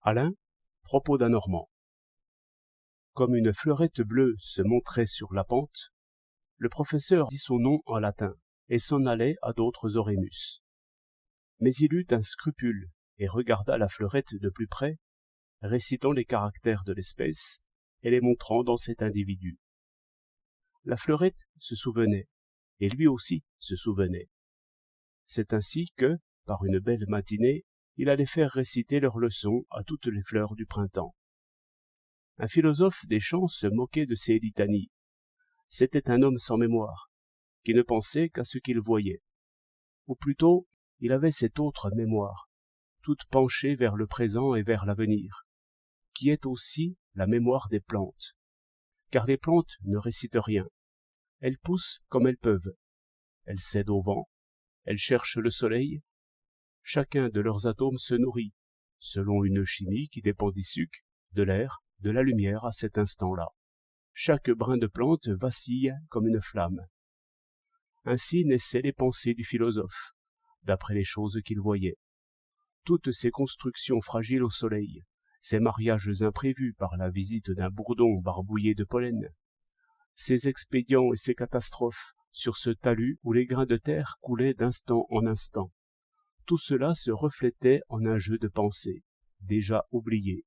Alain, propos d'un Normand. Comme une fleurette bleue se montrait sur la pente, le professeur dit son nom en latin et s'en allait à d'autres orémus. Mais il eut un scrupule et regarda la fleurette de plus près, récitant les caractères de l'espèce et les montrant dans cet individu. La fleurette se souvenait, et lui aussi se souvenait. C'est ainsi que, par une belle matinée, il allait faire réciter leurs leçons à toutes les fleurs du printemps. Un philosophe des champs se moquait de ces litanies. C'était un homme sans mémoire, qui ne pensait qu'à ce qu'il voyait. Ou plutôt, il avait cette autre mémoire, toute penchée vers le présent et vers l'avenir, qui est aussi la mémoire des plantes. Car les plantes ne récitent rien. Elles poussent comme elles peuvent. Elles cèdent au vent. Elles cherchent le soleil. Chacun de leurs atomes se nourrit, selon une chimie qui dépend du sucre, de l'air, de la lumière à cet instant-là. Chaque brin de plante vacille comme une flamme. Ainsi naissaient les pensées du philosophe, d'après les choses qu'il voyait. Toutes ces constructions fragiles au soleil, ces mariages imprévus par la visite d'un bourdon barbouillé de pollen, ces expédients et ces catastrophes sur ce talus où les grains de terre coulaient d'instant en instant, tout cela se reflétait en un jeu de pensées, déjà oublié.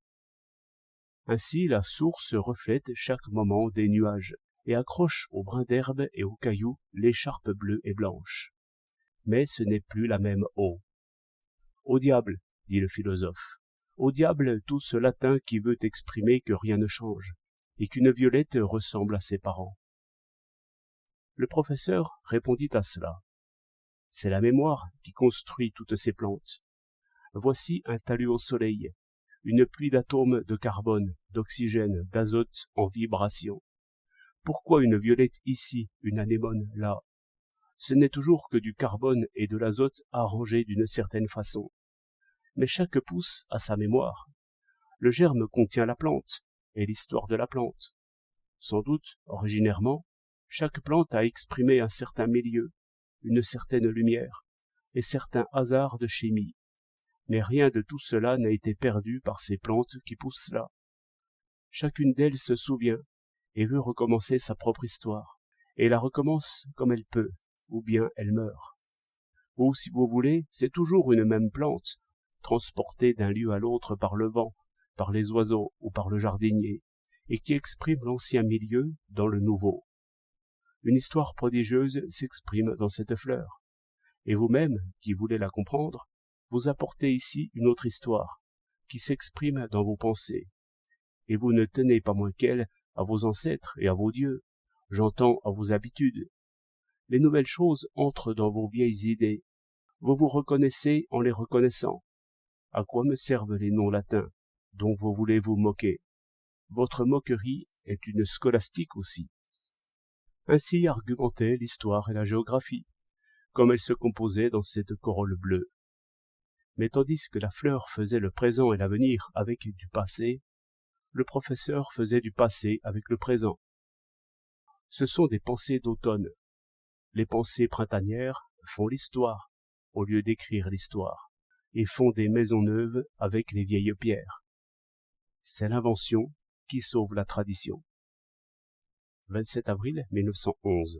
Ainsi la source reflète chaque moment des nuages, et accroche aux brins d'herbe et aux cailloux l'écharpe bleue et blanche. Mais ce n'est plus la même eau. Au diable, dit le philosophe, au diable tout ce latin qui veut exprimer que rien ne change, et qu'une violette ressemble à ses parents. Le professeur répondit à cela. C'est la mémoire qui construit toutes ces plantes. Voici un talus au soleil, une pluie d'atomes de carbone, d'oxygène, d'azote en vibration. Pourquoi une violette ici, une anémone là? Ce n'est toujours que du carbone et de l'azote arrangés d'une certaine façon. Mais chaque pousse a sa mémoire. Le germe contient la plante et l'histoire de la plante. Sans doute, originairement, chaque plante a exprimé un certain milieu, une certaine lumière et certains hasards de chimie. Mais rien de tout cela n'a été perdu par ces plantes qui poussent là. Chacune d'elles se souvient et veut recommencer sa propre histoire, et la recommence comme elle peut, ou bien elle meurt. Ou, si vous voulez, c'est toujours une même plante, transportée d'un lieu à l'autre par le vent, par les oiseaux ou par le jardinier, et qui exprime l'ancien milieu dans le nouveau. Une histoire prodigieuse s'exprime dans cette fleur, et vous-même, qui voulez la comprendre, vous apportez ici une autre histoire, qui s'exprime dans vos pensées, et vous ne tenez pas moins qu'elle à vos ancêtres et à vos dieux, j'entends à vos habitudes. Les nouvelles choses entrent dans vos vieilles idées, vous vous reconnaissez en les reconnaissant. À quoi me servent les noms latins, dont vous voulez vous moquer? Votre moquerie est une scolastique aussi. Ainsi argumentaient l'histoire et la géographie, comme elles se composaient dans cette corolle bleue. Mais tandis que la fleur faisait le présent et l'avenir avec du passé, le professeur faisait du passé avec le présent. Ce sont des pensées d'automne. Les pensées printanières font l'histoire, au lieu d'écrire l'histoire, et font des maisons neuves avec les vieilles pierres. C'est l'invention qui sauve la tradition. 27 avril 1911.